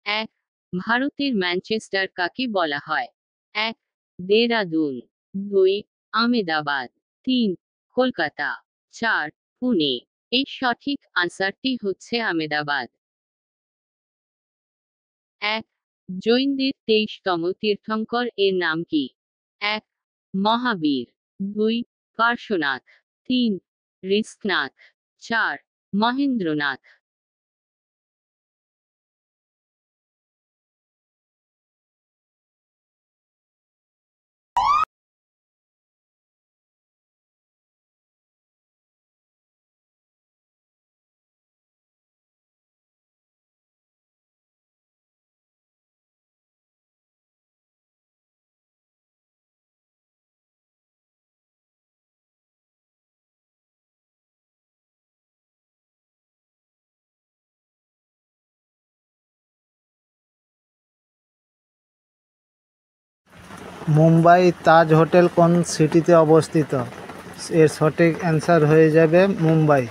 এক, ভারতের ম্যানচেস্টার কাকে বলা হয়? এক, দেরাদুন। দুই, আমেদাবাদ। তিন, কলকাতা। চার, পুনে। এর সঠিক আনসারটি হচ্ছে আমেদাবাদ। এক, জৈনদের 23তম তীর্থঙ্কর এর নাম কি? এক, মহাবীর। দুই, পার্শ্বনাথ। তিন, রিস্কনাথ। চার, মহেন্দ্রনাথ। মুম্বাই তাজ হোটেল কোন সিটিতে অবস্থিত? এর সঠিক অ্যান্সার হয়ে যাবে মুম্বাই।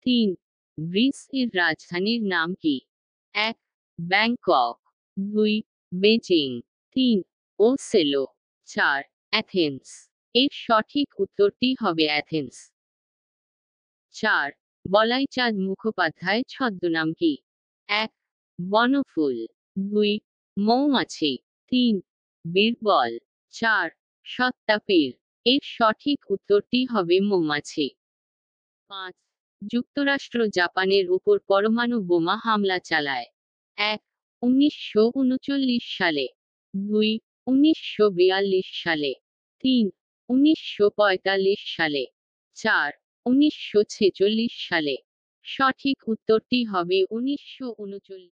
তিন, গ্রিস এর রাজধানীর নাম কি? এক, ব্যাংকক। দুই, বেজিং। তিন, ওসেলো। চার, অ্যাথেন্স। এর সঠিক উত্তরটি হবে অ্যাথেন্স। চার, বলাইচাঁদ মুখোপাধ্যায় ছদ্মনাম কি? এক, বনফুল। দুই, মৌমাছি। তিন, বীরবল। চার, সত্তাপীর। এর সঠিক উত্তরটি হবে মৌমাছি। পাঁচ, যুক্তরাষ্ট্র জাপানের উপর পরমাণু বোমা হামলা চালায়। এক, 1939 সালে। দুই, 1942 সালে। তিন, 1945 সালে। চার, 1946 সালে। সঠিক উত্তরটি হবে 1939।